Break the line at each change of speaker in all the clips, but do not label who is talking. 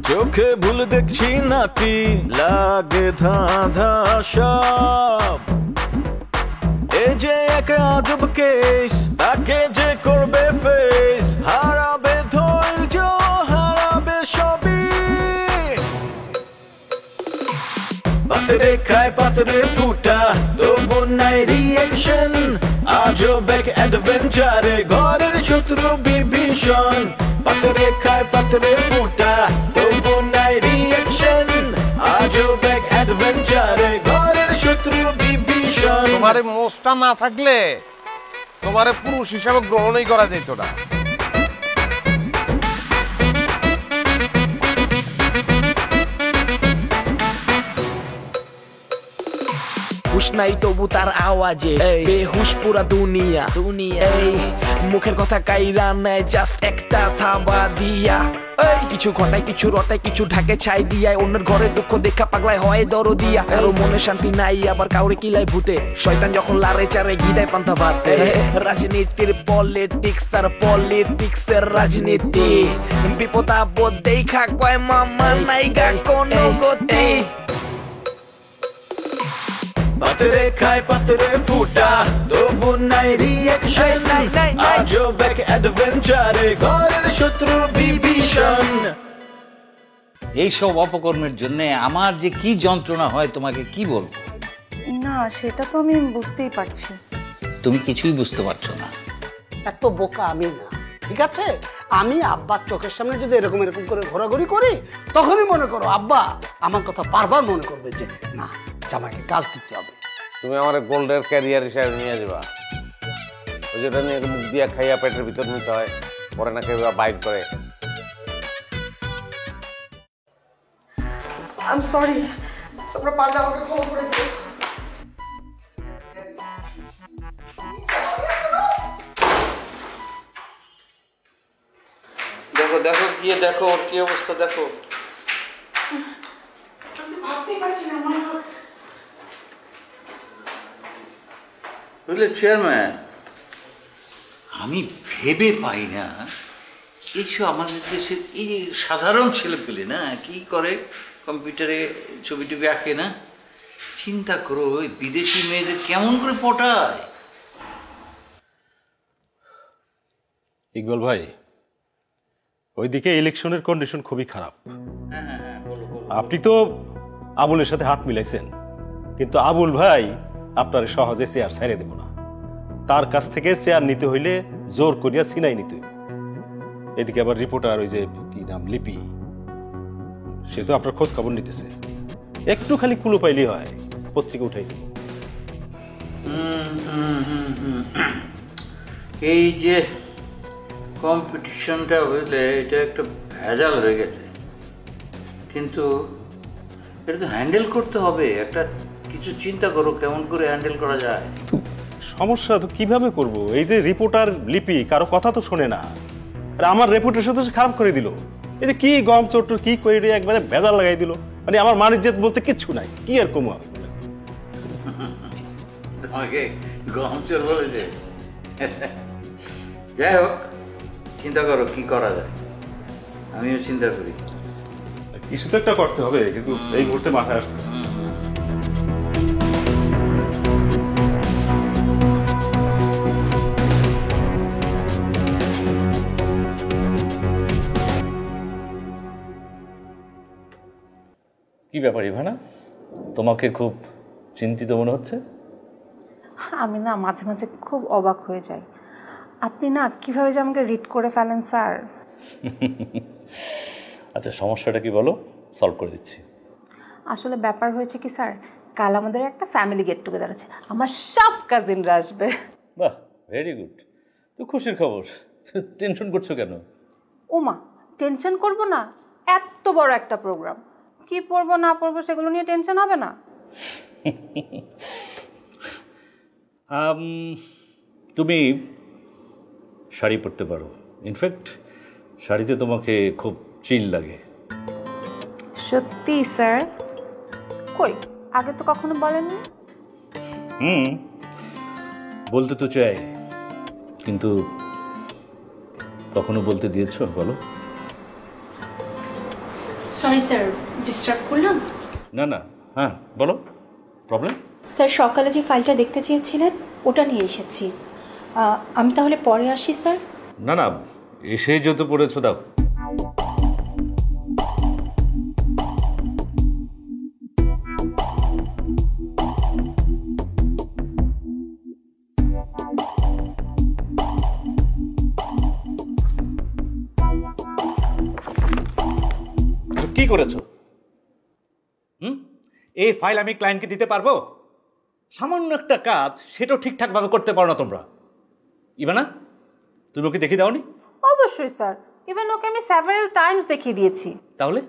চোখে ভুল দেখছি নাকি লাগে ধাঁধা সব এই যে এক আজব কেস তাকে যে করবে ফেস হারাবে ধৈর্য হারাবে সবই পাতরে খায় পাতরে ফুটা তবু নাই রিয়েকশন আজব এক অ্যাডভেঞ্চারে ঘরের শত্রু বিভীষণ পাতরে খায় পাতরে ফুটা তবু নাই রিয়েকশন আজব এক অ্যাডভেঞ্চারে ঘরের শত্রু বিভীষণ
তোমারে মোষটা না থাকলে তোমারে পুরুষ হিসাবে গ্রহণই করা যেত না
হুশ নাই তবু তার আওয়াজে বেহুশ পুরা দুনিয়া এই মুখের কথা কাইরা নেয় জাস্ট একটা থাবা দিয়া কিছু ঘটায় কিছু রটায় কিছু ঢাকে ছাই দিয়ায় অন্যের ঘরে দুঃখ দেখা পাগলায় হয় দরদিয়া কারো মনে শান্তি নাই আবার কাউরে কিলায় ভূতে শয়তান যখন লারে চারে গিদায় পান্তা ভাতে রাজনীতির পলিটিক্স আর পলিটিক্সের রাজনীতি বিপদ আপদ দেখা কয় মামা নাইগা কোনো গতি
পাতরে খায় পাতরে ফুটা তবু নাই রিয়েকশন আজব এক অ্যাডভেঞ্চারে ঘরের শত্রু বিভীষণ
এইসব অপকর্মের জন্য আমার যে কি যন্ত্রণা হয় তোমাকে কি বলবো
না সেটা তো আমি বুঝতেই পারছি
তুমি কিছুই বুঝতে পারছো না
এত বোকা আমি না ঠিক আছে আমি আব্বার চোখের সামনে যদি এরকম এরকম করে ঘোরাঘুরি করি তখনই মনে করো আব্বা আমার কথা বারবার মনে করবে যে না জামাইকে কাজ দিতে হবে
তুমি আমার গোল্ডের ক্যারিয়ার হিসাবে নিয়ে যাবা ওই যেটা নিয়ে মুখ দিয়া খাইয়া পেটের ভিতর নিতে হয় পরে না কেউ বাইট করে
আই এম সরি তোমরা পাল্টা আমাকে ক্ষমা করে দিও
দেখো দেখো গিয়ে দেখো ওর কি অবস্থা দেখো বুঝলে চেয়ারম্যান আমি ভেবে পাই না এইসব আমাদের দেশের এই সাধারণ ছেলে পেলে না কি করে কম্পিউটারে ছবি টবি আঁকে না চিন্তা করো ওই বিদেশি মেয়েদের কেমন করে পটায়
ইকবাল ভাই ওইদিকে ইলেকশনের কন্ডিশন খুবই খারাপ আপনি তো আবুলের সাথে হাত মিলাইছেন কিন্তু আবুল ভাই আপনার সহজে চেয়ার ছেড়ে দেব না তার কাছ থেকে চেয়ার নিতে হইলে জোর করিয়া ছিনাই নিতে হইবে এদিকে আবার রিপোর্টার ওই যে কি নাম লিপি সে তো আপনার খোঁজ খবর নিতেছে একটু খালি কুলো পাইলে হয় পত্রিকা উঠাই দেব
এই যে কম্পিটিশনটা হইলে এটা একটা ভেজাল হয়ে গেছে কিন্তু এটা তো হ্যান্ডেল করতে হবে একটা কিছু চিন্তা করো কেমন করে হ্যান্ডেল করা যায়
সমস্যা তো কিভাবে করব এই যে রিপোর্টার লিপি কারো কথা তো শোনে না আর আমার রেপুটেশন তো খারাপ করে দিল এই যে কি গম চোট কি করে একবারে ভেজাল লাগাই দিল মানে আমার মানিজ্যত বলতে কিচ্ছু নাই কি আর কম হবে
তোমাকে গম চোর বলেছে যাই হোক চিন্তা করো কি করা যায় আমিও চিন্তা করি
কিছু তো একটা করতে হবে কিন্তু এই মুহূর্তে মাথায় আসতেছে
কি ব্যাপার ইভানা তোমাকে খুব চিন্তিত মনে হচ্ছে
আমি না মাঝে মাঝে খুব অবাক হয়ে যাই আপনি না কিভাবে যে আমাকে রিড করে ফেলেন স্যার
আচ্ছা সমস্যাটা কি বলো সলভ করে দিচ্ছি
আসলে ব্যাপার হয়েছে কি স্যার কাল আমাদের একটা ফ্যামিলি গেট টুগেদার আছে আমার সব কাজিনরা আসবে
বাহ ভেরি গুড তো খুশির খবর টেনশন করছো কেন
ওমা টেনশন করব না এত বড় একটা প্রোগ্রাম কি পড়বো না পড়বো সেগুলো নিয়ে টেনশন হবে না
তুমি শাড়ি পরতে পারো ইনফ্যাক্ট শাড়িতে তোমাকে খুব চিল লাগে
সত্যি স্যার কই আগে তো কখনো বলেননি
বলতে তো চাই কিন্তু কখনো বলতে দিয়েছো বলো
সরি স্যার, ডিস্টার্ব করলাম?
না না, হ্যাঁ বলো, প্রবলেম?
স্যার সকালে যে ফাইলটা দেখতে চেয়েছিলেন ওটা নিয়ে এসেছি। আমি তাহলে পরে আসি স্যার।
না না, এসে যত পড়েছো দাও। কি করেছো? এই ফাইল আমি ক্লায়েন্টকে দিতে পারবো? সামান্য একটা কাজ, সেটাও ঠিকঠাক ভাবে করতে পারো না তোমরা। ইভানা, তুমি ওকে দেখিয়ে দাওনি?
অবশ্যই স্যার, ইভেন ওকে আমি সেভারাল টাইমস দেখিয়ে দিয়েছি।
তাহলে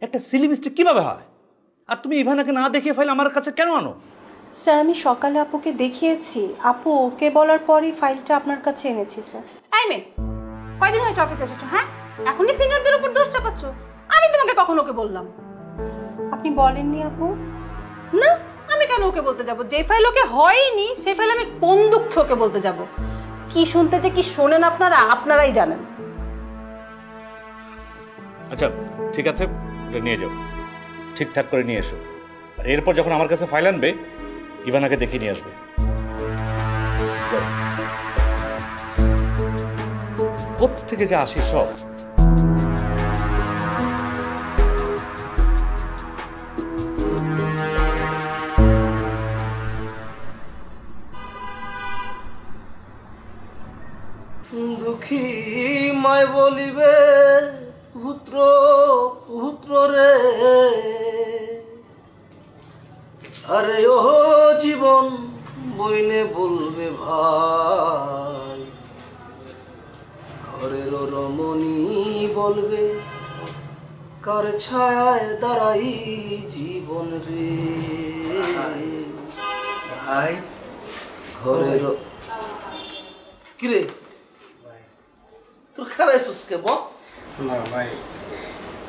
একটা সিলি মিস্টেক কিভাবে হয়? আর তুমি ইভানাকে না দেখিয়ে ফাইল আমার কাছে কেন আনো?
স্যার আমি সকালে আপুকে দেখিয়েছি, আপু ওকে বলার পরই ফাইলটা আপনার কাছে এনেছি স্যার।
আই মিন, কয়দিন হয়েছে অফিসে এসেছো? হ্যাঁ, এখনই সিনিয়রদের উপর দোষ চাপাচ্ছ? আমি তোমাকে কখন ওকে বললাম?
আপনি বলেননি আপু?
না, আমি কেন ওকে বলতে যাব? যে ফাইল ওকে হয়নি সেই ফাইল আমি কোন দুঃখে ওকে বলতে যাব? কি শুনতে যে কি শোনেন আপনারাই জানেন।
আচ্ছা ঠিক আছে, এটা নিয়ে যাও, ঠিকঠাক করে নিয়ে এসো। আর এরপর যখন আমার কাছে ফাইল আনবে, ইভানাকে দেখিয়ে নিয়ে আসবে। কোত্থেকে যে আসি সব।
দুঃখী মায় বলিবে পুত্র পুত্র রে, আরে ও জীবন বইনে বলবে ভাই, ঘরের রমণী বলবে কার ছায়ায় দাঁড়াই জীবন রে ভাই, ঘরের কিরে তোর খারাইছিস কে বল?
না ভাই,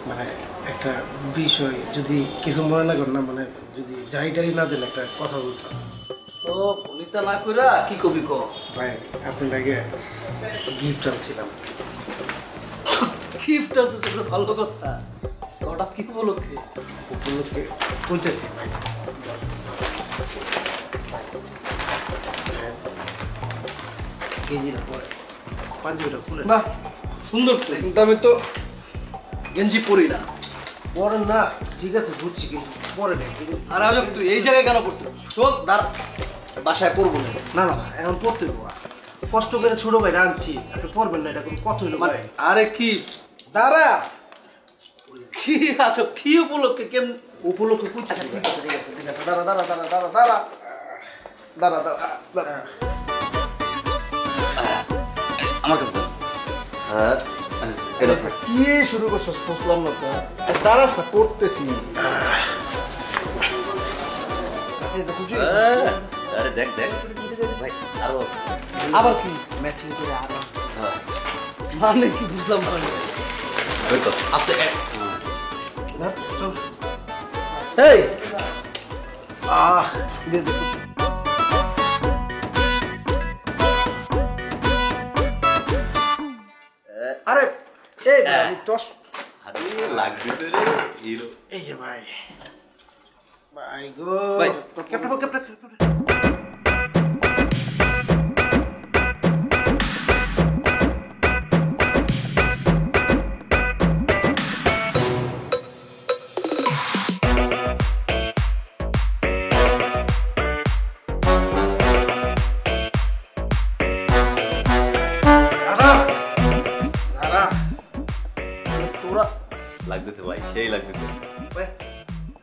মানে একটা বিষয় যদি কিছু মনে না করেন না, মানে যদি যাইটাই না দেন একটা কথা বলতাম।
ও বলিতা না কইরা কি কবি ক?
ভাই আপনি লাগে গিফট আনছিলাম।
গিফট আনছিস, এটা ভালো কথা। হঠাৎ কি উপলক্ষে?
উপলক্ষে পৌঁছেছি ভাই।
গেঞ্জিটা পরে
পাঞ্জাবিটা খুলে।
বাহ সুন্দর তো, কিন্তু আমি তো গেঞ্জি পরি না।
পরেন না, ঠিক আছে বুঝছি, কিন্তু পরে নেই।
আর আজ তুই এই জায়গায় কেন পড়তে? চল দাঁড়া, বাসায় পড়বো না।
না না এখন পড়তে দেবো, কষ্ট করে ছোট ভাই আনছি, আপনি পড়বেন না, এটা কোনো কথা হইলো ভাই?
আরে কি দাঁড়া, কি আছো কি উপলক্ষে? কেন
উপলক্ষে কুচি?
আচ্ছা ঠিক আছে ঠিক আছে ঠিক আছে, দাঁড়া দাঁড়া দাঁড়া দাঁড়া দাঁড়া দাঁড়া দাঁড়া দাঁড়া আমার কাছে হ্যাঁ, এটা কি শুরু করছিস বুঝলাম না তো। দাঁড়াস না, পড়তেছি। আরে দেখ দেখ ভাই, আরো আবার কি ম্যাচিং করে আরো মানে কি বুঝলাম না। এই আরে এই টস লাগবে তো রে হিরো।
এই যে ভাই, ভাই গো
ক্যাপ্টেন ক্যাপ্টেন লাগতেছে ভাই, সেই লাগতেছে।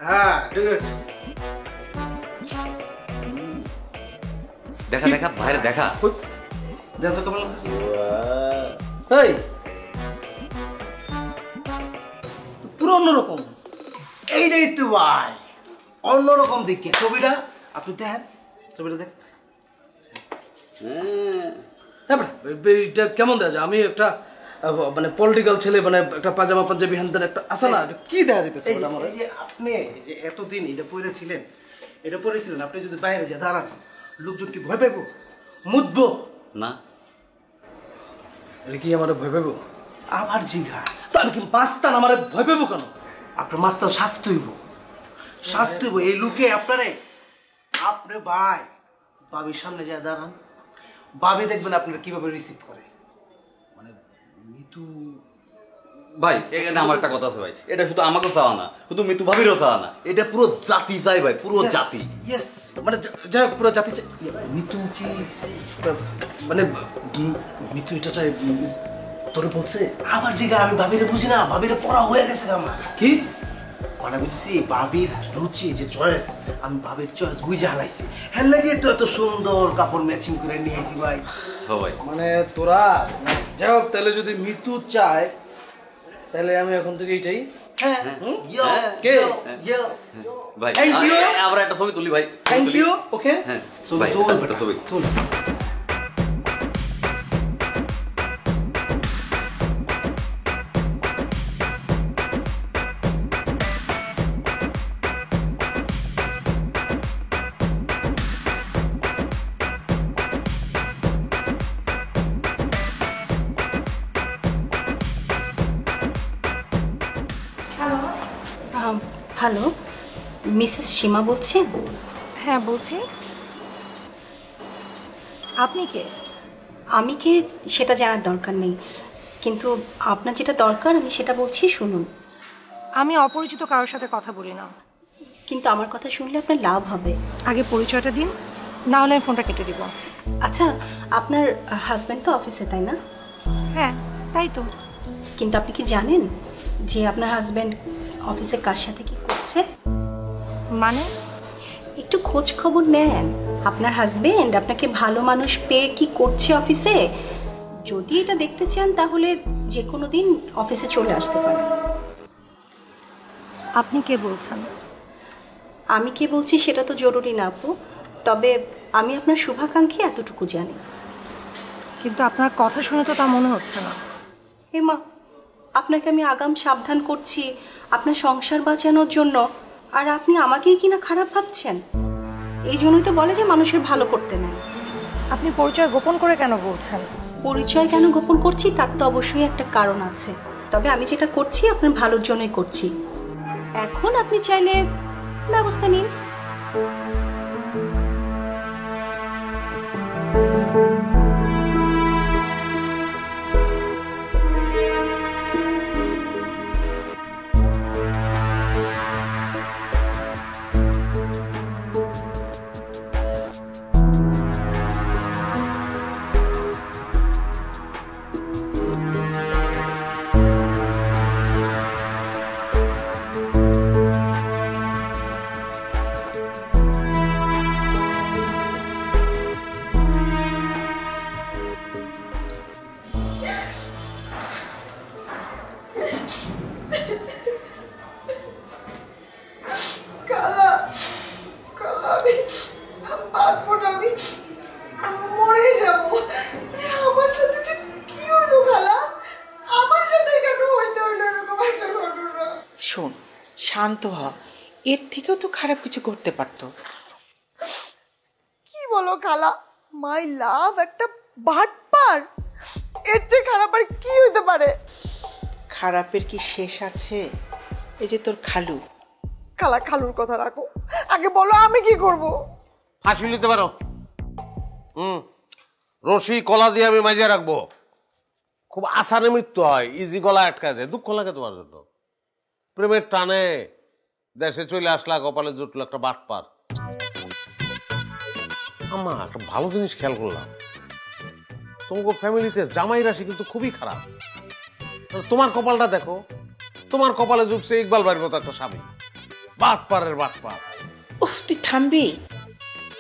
হ্যাঁ
দেখা দেখা ভাইরে দেখা, দেখ তো কেমন লাগতেছে। এই পুরো অন্যরকম।
এইটাই তো ভাই অন্যরকম দেখে ছবিটা, আপনি দেখেন ছবিটা দেখ।
এটা কেমন দেখা যায়? আমি একটা মানে পলিটিক্যাল ছেলে, মানে একটা পাজামা পাঞ্জাবি হ্যান একটা আছে না, কি দেখা যেতেছে?
এই যে আপনি যে এতদিন এটা পরেছিলেন, আপনি যদি বাইরে যা দাঁড়ান, লোকজন কি ভয় পাইব? মুদবো
না,
এটা কি আমার ভয় পাইব? আবার জিঘা
তো আমি কি মাস্তান আমার ভয় পাবো কেন?
আপনার মাস্টার শাস্তি হইব, শাস্তি হইব। এই লুকে আপনারে আপনি ভাই বাবির সামনে যায় দাঁড়ান, বাবি দেখবেন আপনারা কিভাবে রিসিভ করে। মানে মিতু
ভাই এখানে আমার একটা কথা আছে ভাই, এটা শুধু আমাকেও চাওয়া না, শুধু মিতু ভাবিরও চাওয়া না, এটা পুরো জাতি চাই ভাই, পুরো জাতি।
ইয়েস, মানে যাই হোক পুরো জাতি মিতু কি মানে মিতু এটা চাই তোরে বলছে?
আমার জায়গায় আমি ভাবিরে বুঝি না, ভাবিরে পড়া হয়ে গেছে আমার।
কি
মানে বুঝছি ভাবির রুচি যে চয়েস, আমি ভাবির চয়েস বুঝে হারাইছি। হ্যাঁ লাগিয়ে তো এত সুন্দর কাপড় ম্যাচিং করে নিয়ে আইছি ভাই।
সবাই
মানে তোরা যাই হোক, তাহলে যদি মিতু চায় তাহলে আমি এখন থেকে এইটাই।
হ্যাঁ
কে
ভাই
Thank you.
আমরা একটা ছবি তুলি ভাই,
থ্যাংক ইউ। ওকে
হ্যাঁ
ছবি
ভাই,
তুল,
একটা ছবি
তুল।
হ্যালো, মিসেস সীমা বলছেন?
হ্যাঁ বলছি। আপনি কে?
আমি কে সেটা জানার দরকার নেই, কিন্তু আপনার যেটা দরকার আমি সেটা বলছি, শুনুন।
আমি অপরিচিত কারোর সাথে কথা বলি না।
কিন্তু আমার কথা শুনলে আপনার লাভ হবে।
আগে পরিচয়টা দিন, না হলে আমি ফোনটা কেটে দিব।
আচ্ছা, আপনার হাজব্যান্ড তো অফিসে, তাই না?
হ্যাঁ তাই তো।
কিন্তু আপনি কি জানেন যে আপনার হাজব্যান্ড অফিসে কার সাথে কি করছে?
মানে?
একটু খোঁজ খবর নেন। আপনার হাজব্যান্ড আপনাকে ভালো মানুষ পেয়ে কি করছে অফিসে। যদি এটা দেখতে চান তাহলে যে কোনো দিন অফিসে চলে আসতে পারেন।
আপনি কে বলছেন?
আমি কে বলছি সেটা তো জরুরি না আপু, তবে আমি আপনার শুভাকাঙ্ক্ষী এতটুকু জানি।
কিন্তু আপনার কথা শুনে তো তা মনে হচ্ছে না।
হেমা, আপনাকে আমি আগাম সাবধান করছি আপনার সংসার বাঁচানোর জন্য, আর আপনি আমাকেই কিনা খারাপ ভাবছেন। এই জন্যই তো বলে যে মানুষের ভালো করতে নেই।
আপনি পরিচয় গোপন করে কেন বলছেন?
পরিচয় কেন গোপন করছি তার তো অবশ্যই একটা কারণ আছে, তবে আমি যেটা করছি আপনার ভালোর জন্যই করছি। এখন আপনি চাইলে ব্যবস্থা নিন।
কালা কালা আমি বাঁচবো না, আমি মরেই যাবো। আমার সাথে এটা কি হলো খালা? আমার সাথে কেন হইতে হইলো এরকম একটা ঘটনা?
শোন, শান্ত হ, এর থেকেও তো খারাপ কিছু করতে পারতো।
কি বলো খালা? মাই লাভ একটা বাটপার, এর চেয়ে খারাপ আর কি হইতে পারে?
খারাপের কি শেষ আছে? এই যে তোর খালু।
খালা, খালুর কথা রাখো, আগে বলো আমি কি করব?
ফাঁসি নিতে পারো। রশি কলা দিয়ে আমি মাঝিয়ে রাখবো। খুব আসানে মৃত্যু হয়, ইজি গলা আটকা যায়। দুঃখ লাগে তোমার জন্য। প্রেমের টানে দেশে চলে আসলা, কপালে জুটলো একটা বাটপার। আমার একটা ভালো জিনিস খেয়াল করলাম, তোমার ফ্যামিলিতে জামাই রাশি কিন্তু খুবই খারাপ। তোমার কপালটা দেখো, তোমার কপালে জুটছে ইকবাল ভাইয়ের মতো একটা স্বামী। বাটপারের বাটপার।
উফ, তুই থামবি?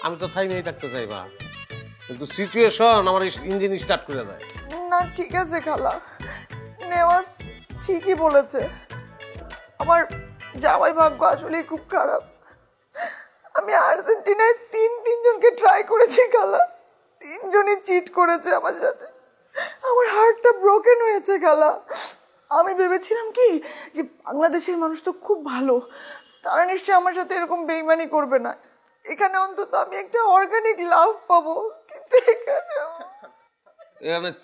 আমি তো থাইমেই থাকতে চাই মা, কিন্তু সিচুয়েশন আমার ইঞ্জিন স্টার্ট করে দেয়।
না ঠিক আছে খালা, নেওয়াজ ঠিকই বলেছে। আমার জামাই ভাগ্য আসলে খুব খারাপ। আমি আর্জেন্টিনায় তিনজনকে ট্রাই করেছি খালা, তিনজনই চিট করেছে আমার সাথে। আমার হার্টটা ব্রোকেন হয়েছে খালা। আমি ভেবেছিলাম কি যে বাংলাদেশের মানুষ তো খুব ভালো, তারা নিশ্চয়ই আমার সাথে এরকম বেইমানি করবে না। এখানে অন্তত আমি একটা অর্গানিক লাভ পাবো, কিন্তু
এখানে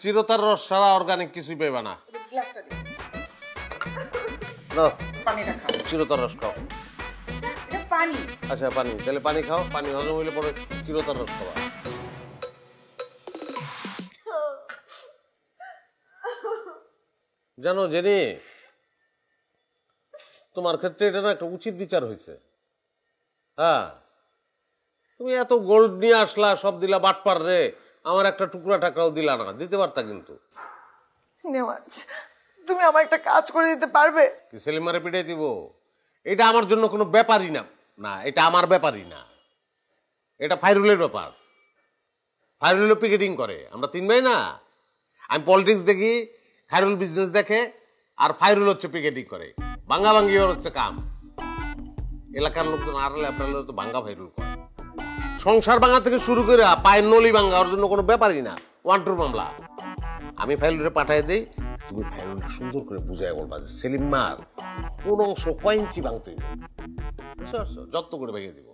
চিরতার রস ছাড়া অর্গানিক কিছুই পেবে না। নাও
পানিটা খাও।
চিরতর রস খাও।
এটা পানি।
আচ্ছা পানি, তাহলে পানি খাও, পানি হজম হইলে পরে চিরতর রস খাওয়া। জানো জেনি, তোমার ক্ষেত্রে এটা না একটা উচিত বিচার হয়েছে। হ্যাঁ, তুমি এত গোল্ড নিয়ে আসলা, সব দিলা বাটপার রে, আমার একটা টুকরা টাকাও দিলা না, দিতে পারতা কিন্তু।
নেওয়াজ, তুমি আমার একটা কাজ করে দিতে পারবে?
কি সেলিমারে পিটাই দিব? এটা আমার জন্য কোনো ব্যাপারই না। না, এটা আমার ব্যাপারই না, এটা ফাইরুলের ব্যাপার। ফাইরুল পিকেটিং করে, আমরা 3 ভাই না। আমি পলিটিক্স দেখি, খায়রুল বিজনেস দেখে, আর ফাইরুল হচ্ছে পিকেটিং করে। ভাঙ্গা ভাঙ্গি ওর হচ্ছে কাম। এলাকার লোকজন আড়ালে আপনার তো ভাঙ্গা ফাইরুল করে। সংসার ভাঙা থেকে শুরু করে পায়ের নলি ভাঙ্গা ওর জন্য কোনো ব্যাপারই না, 1-2 মামলা। আমি ফাইরুলকে পাঠিয়ে দিই, তুমি ফাইরুলকে সুন্দর করে বুঝাই বলবা যে সেলিম মার কোন অংশ কয় ইঞ্চি ভাঙতে হইব, বুঝতে পারছো? যত্ন করে ভেঙে দিব।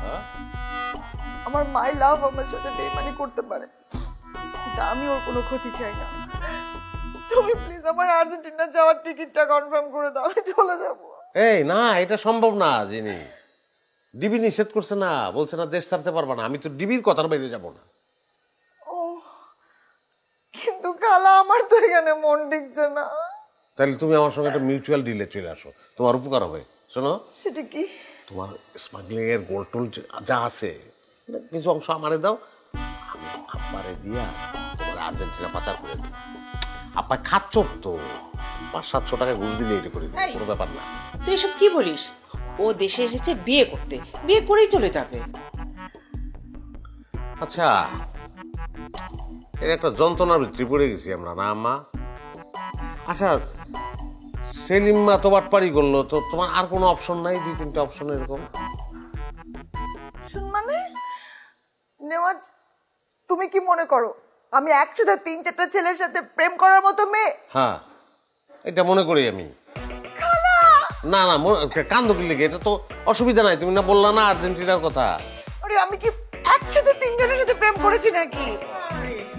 হ্যাঁ,
আমার মাই লাভ আমার সাথে বেইমানি করতে পারে, কিন্তু আমি ওর কোনো ক্ষতি চাই না। তুমি প্লিজ আমার আর্জেন্টিনা যাওয়ার টিকিটটা কনফার্ম করে দাও, আমি চলে যাবো।
এই না, এটা সম্ভব না। যিনি ডিবি নিষেধ করছে না, বলছে না দেশ ছাড়তে পারবা না। আমি তো ডিবির কথার বাইরে যাব না।
ও, কিন্তু খালা আমার তো এখানে মন টিকছে না।
তাহলে তুমি আমার সঙ্গে একটা মিউচুয়াল ডিলে চলে আসো, তোমার উপকার হবে। শোনো,
সেটা কি?
তোমার স্মাগলিং এর গোল্ড টোল যা আছে কিছু অংশ আমারে দাও, আমি আব্বারে দিয়া তোমার আর্জেন্টিনা পাচার করে দিই। আব্বা খাচ্চর তো, 500-700 টাকা ঘুষ দিলে এটা করে দিই, কোনো ব্যাপার না।
তুই এসব কি বলিস? ও দেশে এসেছে বিয়ে করতে, বিয়ে করেই চলে যাবে।
আচ্ছা, এর একটা যন্ত্রণার ভিতরে পড়ে গেছি আমরা না আম্মা? আচ্ছা, সেলিম মা তো বাটপারি করলো, তো তোমার আর কোনো অপশন নাই? 2-3টা অপশন এরকম।
শুন মানে নেওয়াজ, তুমি কি মনে করো আমি একসাথে 3-4টা ছেলের সাথে প্রেম করার মতো মেয়ে?
হ্যাঁ, এটা মনে করি আমি। না না, কান্দ কি লেগে? এটা তো অসুবিধা নাই। তুমি না বললা না আর্জেন্টিনার কথা?
আরে আমি কি একসাথে 3 জনের সাথে প্রেম করেছি নাকি?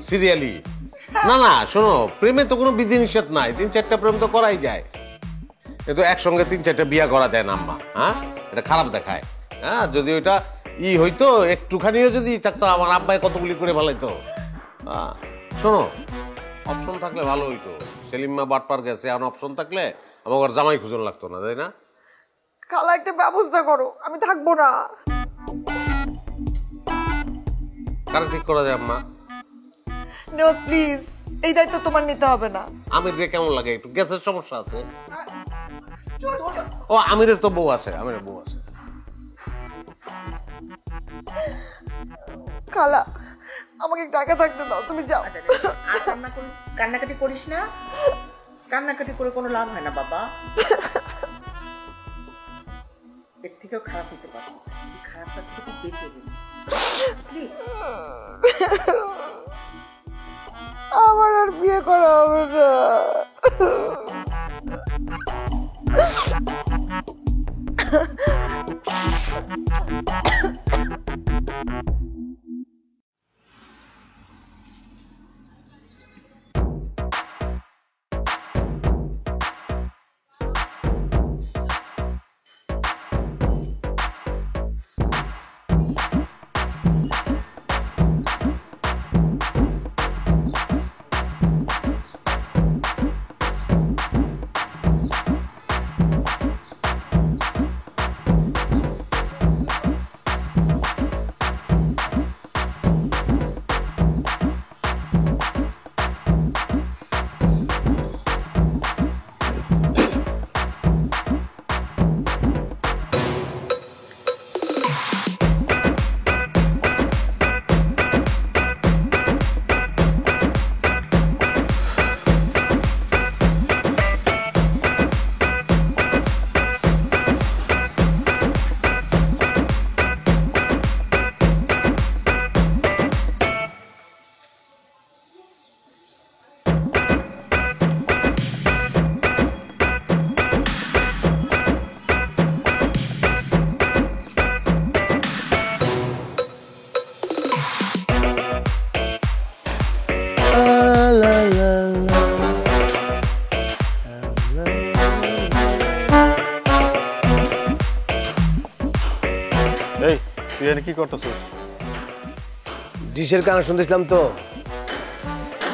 সিরিয়ালি? না না, শোনো, প্রেমে তো কোনো বিধি নিষেধ নাই, 3-4টা প্রেম তো করাই যায়, কিন্তু একসঙ্গে 3-4টা বিয়া করা যায় না আম্মা। হ্যাঁ, এটা খারাপ দেখায়। হ্যাঁ, যদি ওইটা হইতো একটুখানিও যদি থাকতো, আমার আব্বাই কতগুলি করে ভালাইতো। শোনো, অপশন থাকলে ভালো হইতো। সেলিম মা বাটপার গেছে, এখন অপশন থাকলে আমার জামাই খুঁজন লাগতো না, তাই না?
খালা একটা ব্যবস্থা করো, আমি থাকবো না।
কারে ঠিক করা যায় আম্মা?
নেওয়াজ প্লিজ, এই দায়িত্ব তোমার নিতে হবে না।
আমির কেমন লাগে? একটু গ্যাসের সমস্যা আছে। ও, আমিরের তো বউ আছে, আমিরের বউ আছে।
খালা, আমাকে একটু একা থাকতে দাও, তুমি যাও।
আর কান্নাকাটি করিস না, কান্নাকাটি করে কোনো লাভ হয় না বাবা। এর থেকেও খারাপ হতে পারে, খারাপটা থেকে তুই বেঁচে গেলি।
আমার আর বিয়ে করা হবে না।
তুই এখানে কি করতেছিস?
ডিশের কানে শুনতেছিলাম তো,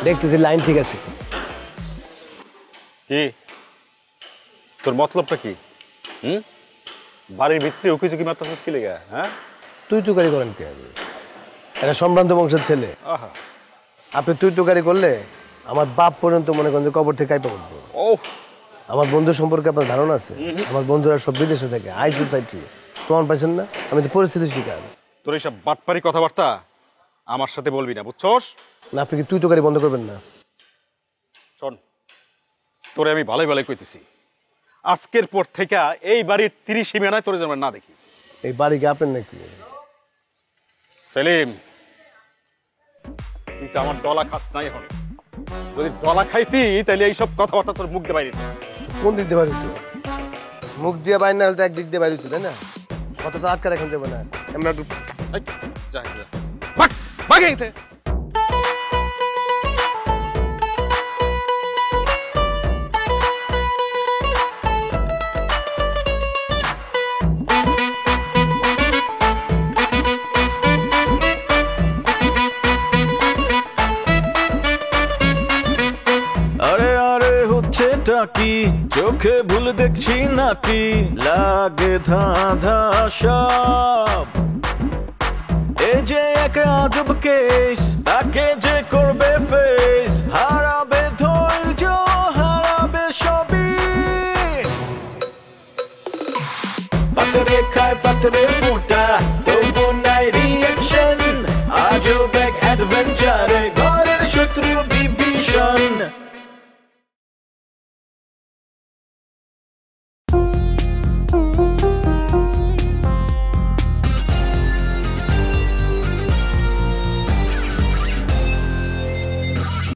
দেখতেছি লাইন ঠিক আছে।
কি তোর মতলবটা কি? বাড়ির ভিতরে উকি চুকি মারতেছিস কি লেগে? হ্যাঁ,
তুই তুকারি করেন কে? এটা সম্ভ্রান্ত বংশের ছেলে। আপনি তুই তুকারি করলে আমার বাপ পর্যন্ত মনে করেন যে কবর থেকে কাইপা করবো। আমার বন্ধু সম্পর্কে আপনার ধারণা আছে? আমার বন্ধুরা সব বিদেশে থাকে, হাই সোসাইটি। প্রমাণ পাইছেন না? আমি তো পরিস্থিতির শিকার।
তোর এইসব বাটপারি কথাবার্তা আমার সাথে বলবি না, বুঝছস?
না, আপনি কি তুই তুকারি বন্ধ করবেন না?
শোন, তোরে আমি ভালোই ভালোই কইতেছি, আজকের পর থেকে এই বাড়ির 30 সীমানায় তোরে যেন না দেখি।
এই বাড়ি কি আপনার নাকি?
সেলিম, তুই তো আমার ডলা খাস নাই। এখন যদি ডলা খাইতি তাহলে এইসব কথাবার্তা তোর মুখ দিয়ে বাইরে।
কোন দিক দিয়ে বাইরে? মুখ দিয়ে বাইরে না হলে তো একদিক দিয়ে বাইরে, তাই না? কত তো আটকা রাখেন যাবে না। আমরা
আরে আরে হচ্ছেটা কি? চোখে ভুল দেখছি নাকি? লাগে ধাঁধা সব। এ যে এক আজব কেস, তাকে যে করবে ফেস।